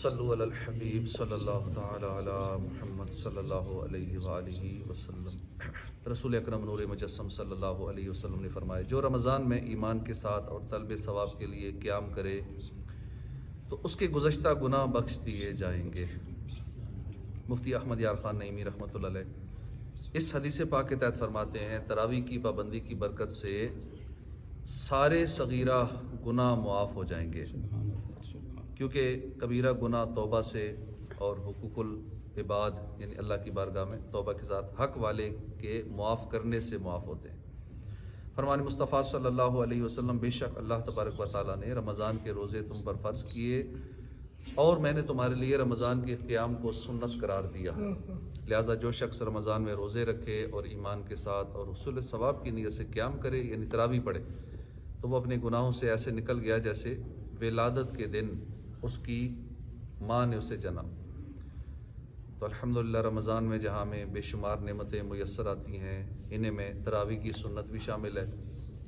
صلو علی الحبیب صلی اللہ تعالی علی محمد صلی اللہ علیہ وآلہ وسلم۔ رسول اکرم نور مجسم صلی اللہ علیہ وسلم نے فرمایا، جو رمضان میں ایمان کے ساتھ اور طلب ثواب کے لیے قیام کرے تو اس کے گزشتہ گناہ بخش دیے جائیں گے۔ مفتی احمد یار خان نعیمی رحمۃ اللہ علیہ اس حدیث پاک کے تحت فرماتے ہیں، تراویح کی پابندی کی برکت سے سارے صغیرہ گناہ معاف ہو جائیں گے، کیونکہ کبیرہ گناہ توبہ سے اور حقوق العباد یعنی اللہ کی بارگاہ میں توبہ کے ساتھ حق والے کے معاف کرنے سے معاف ہوتے ہیں۔ فرمان مصطفیٰ صلی اللہ علیہ وسلم، بے شک اللہ تبارک و تعالیٰ نے رمضان کے روزے تم پر فرض کیے اور میں نے تمہارے لیے رمضان کے قیام کو سنت قرار دیا، لہٰذا جو شخص رمضان میں روزے رکھے اور ایمان کے ساتھ اور حصول ثواب کی نیت سے قیام کرے یعنی تراویح پڑھے تو وہ اپنے گناہوں سے ایسے نکل گیا جیسے ولادت کے دن اس کی ماں نے اسے جنا۔ تو الحمدللہ رمضان میں جہاں میں بے شمار نعمتیں میسر آتی ہیں، انہیں میں تراویح کی سنت بھی شامل ہے،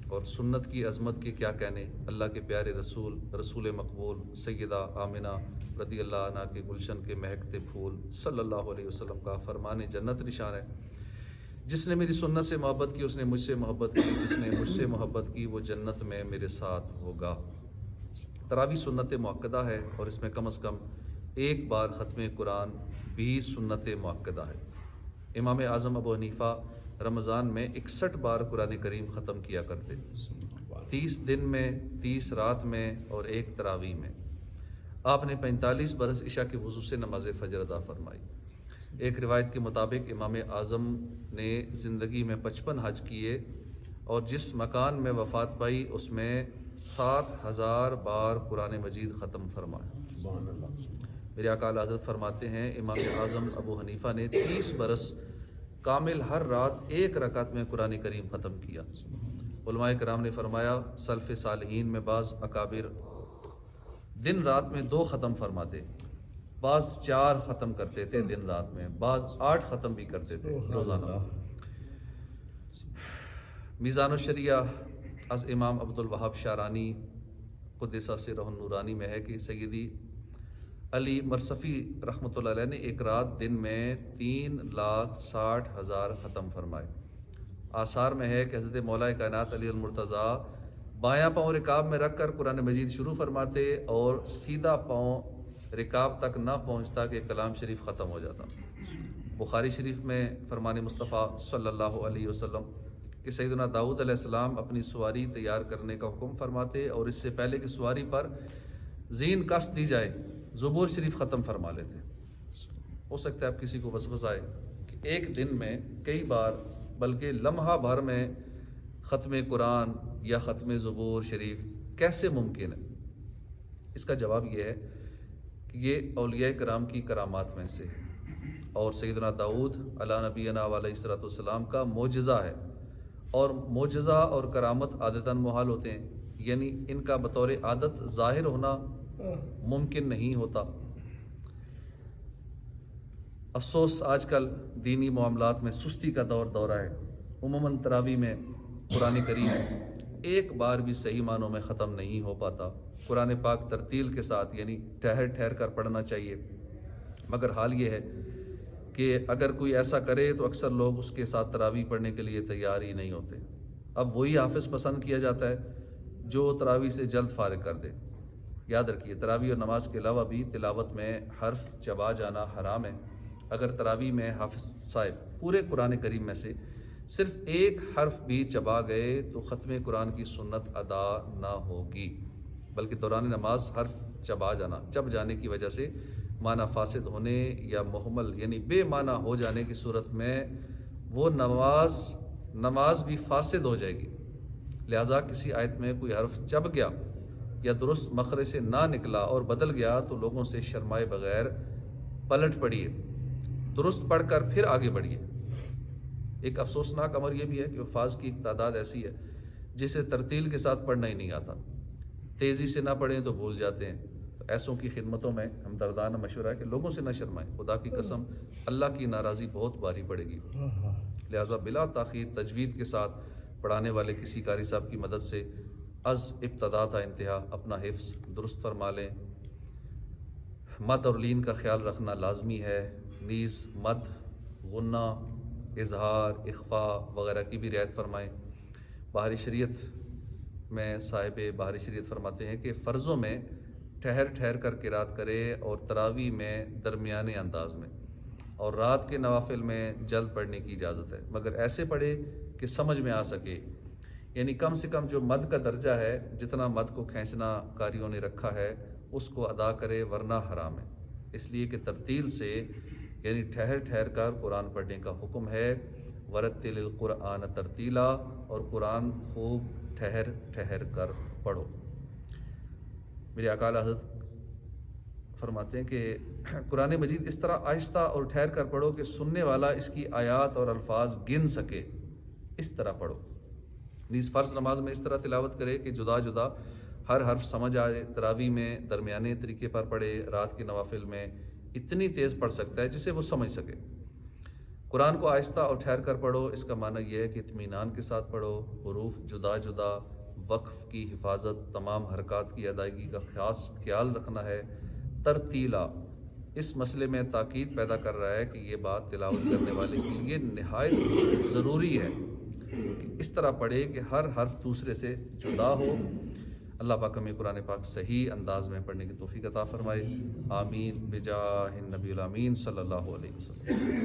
اور سنت کی عظمت کے کیا کہنے، اللہ کے پیارے رسول مقبول سیدہ آمنہ رضی اللہ عنہ کے گلشن کے مہکتے پھول صلی اللہ علیہ وسلم کا فرمان جنت نشان ہے، جس نے میری سنت سے محبت کی اس نے مجھ سے محبت کی، جس نے مجھ سے محبت کی وہ جنت میں میرے ساتھ ہوگا۔ تراویح سنت مؤکدہ ہے اور اس میں کم از کم ایک بار ختم قرآن بھی سنت مؤکدہ ہے۔ امام اعظم ابو حنیفہ رمضان میں 61 بار قرآن کریم ختم کیا کرتے، 30 دن میں، 30 رات میں اور ایک تراویح میں۔ آپ نے 45 برس عشاء کے وضو سے نماز فجر ادا فرمائی۔ ایک روایت کے مطابق امام اعظم نے زندگی میں 55 حج کیے اور جس مکان میں وفات پائی اس میں 7000 بار قرآن مجید ختم فرمایا۔ میرے آقا اعلیٰ حضرت فرماتے ہیں، امام اعظم ابو حنیفہ نے 30 برس کامل ہر رات ایک رکعت میں قرآن کریم ختم کیا۔ علماء کرام نے فرمایا، سلف صالحین میں بعض اکابر دن رات میں 2 ختم فرماتے، بعض 4 ختم کرتے تھے دن رات میں، بعض 8 ختم بھی کرتے تھے روزانہ۔ میزان الشریعہ از امام عبد الوہاب شارانی قدس سرہ النورانی میں ہے کہ سیدی علی مرصفی رحمۃ اللہ علیہ نے ایک رات دن میں 3,60,000 ختم فرمائے۔ آثار میں ہے کہ حضرت مولا کائنات علی المرتضیٰ بایاں پاؤں رکاب میں رکھ کر قرآن مجید شروع فرماتے اور سیدھا پاؤں رکاب تک نہ پہنچتا کہ کلام شریف ختم ہو جاتا۔ بخاری شریف میں فرمان مصطفیٰ صلی اللہ علیہ وسلم کہ سیدنا داؤد علیہ السلام اپنی سواری تیار کرنے کا حکم فرماتے اور اس سے پہلے کہ سواری پر زین کس دی جائے زبور شریف ختم فرما لیتے۔ ہو سکتا ہے اب کسی کو وسوسہ آئے کہ ایک دن میں کئی بار بلکہ لمحہ بھر میں ختم قرآن یا ختم زبور شریف کیسے ممکن ہے؟ اس کا جواب یہ ہے کہ یہ اولیاء کرام کی کرامات میں سے اور سیدنا داؤد علیہ نبینا علیہ الصلوۃ والسلام کا معجزہ ہے، اور معجزہ اور کرامت عادتاً محال ہوتے ہیں، یعنی ان کا بطور عادت ظاہر ہونا ممکن نہیں ہوتا۔ افسوس آج کل دینی معاملات میں سستی کا دورہ ہے۔ عموماً تراویح میں قرآن کریم ایک بار بھی صحیح معنوں میں ختم نہیں ہو پاتا۔ قرآن پاک ترتیل کے ساتھ یعنی ٹھہر ٹھہر کر پڑھنا چاہیے، مگر حال یہ ہے کہ اگر کوئی ایسا کرے تو اکثر لوگ اس کے ساتھ تراویح پڑھنے کے لیے تیار ہی نہیں ہوتے۔ اب وہی حافظ پسند کیا جاتا ہے جو تراویح سے جلد فارغ کر دے۔ یاد رکھیے، تراویح اور نماز کے علاوہ بھی تلاوت میں حرف چبا جانا حرام ہے۔ اگر تراویح میں حافظ صاحب پورے قرآن کریم میں سے صرف ایک حرف بھی چبا گئے تو ختم قرآن کی سنت ادا نہ ہوگی، بلکہ دوران نماز حرف چب جانے کی وجہ سے معنی فاسد ہونے یا محمل یعنی بے معنی ہو جانے کی صورت میں وہ نماز بھی فاسد ہو جائے گی۔ لہٰذا کسی آیت میں کوئی حرف چب گیا یا درست مخرج سے نہ نکلا اور بدل گیا تو لوگوں سے شرمائے بغیر پلٹ پڑیے، درست پڑھ کر پھر آگے بڑھیے۔ ایک افسوسناک امر یہ بھی ہے کہ حفاظ کی ایک تعداد ایسی ہے جسے ترتیل کے ساتھ پڑھنا ہی نہیں آتا، تیزی سے نہ پڑھیں تو بھول جاتے ہیں۔ ایسوں کی خدمتوں میں ہمدردانہ مشورہ ہے کہ لوگوں سے نہ شرمائیں، خدا کی قسم اللہ کی ناراضی بہت باری پڑے گی۔ لہٰذا بلا تاخیر تجوید کے ساتھ پڑھانے والے کسی قاری صاحب کی مدد سے از ابتدا تا انتہا اپنا حفظ درست فرما لیں۔ مد اور لین کا خیال رکھنا لازمی ہے، نیز مد، غنہ، اظہار، اخفاء وغیرہ کی بھی رعایت فرمائیں۔ بحری شریعت میں صاحب بحری شریعت فرماتے ہیں کہ فرضوں میں ٹھہر ٹھہر کر قرات کرے اور تراویح میں درمیانے انداز میں، اور رات کے نوافل میں جلد پڑھنے کی اجازت ہے، مگر ایسے پڑھے کہ سمجھ میں آ سکے، یعنی کم سے کم جو مد کا درجہ ہے، جتنا مد کو کھینچنا قاریوں نے رکھا ہے اس کو ادا کرے، ورنہ حرام ہے، اس لیے کہ ترتیل سے یعنی ٹھہر ٹھہر کر قرآن پڑھنے کا حکم ہے۔ ورتل القرآن ترتیلا، اور قرآن خوب ٹھہر ٹھہر کر پڑھو۔ میرے آقا اعلیٰ حضرت فرماتے ہیں کہ قرآن مجید اس طرح آہستہ اور ٹھہر کر پڑھو کہ سننے والا اس کی آیات اور الفاظ گن سکے، اس طرح پڑھو۔ نیز فرض نماز میں اس طرح تلاوت کرے کہ جدا جدا ہر حرف سمجھ آئے، تراویح میں درمیانے طریقے پر پڑھے، رات کے نوافل میں اتنی تیز پڑھ سکتا ہے جسے وہ سمجھ سکے۔ قرآن کو آہستہ اور ٹھہر کر پڑھو، اس کا معنی یہ ہے کہ اطمینان کے ساتھ پڑھو، حروف جدا جدا، وقف کی حفاظت، تمام حرکات کی ادائیگی کا خاص خیال رکھنا ہے۔ ترتیلا اس مسئلے میں تاکید پیدا کر رہا ہے کہ یہ بات تلاوت کرنے والے کے لیے نہایت ضروری ہے کہ اس طرح پڑھے کہ ہر حرف دوسرے سے جدا ہو۔ اللہ پاک ہمیں قرآن پاک صحیح انداز میں پڑھنے کی توفیق عطا فرمائے، آمین بجاہ النبی الامین صلی اللہ علیہ وسلم۔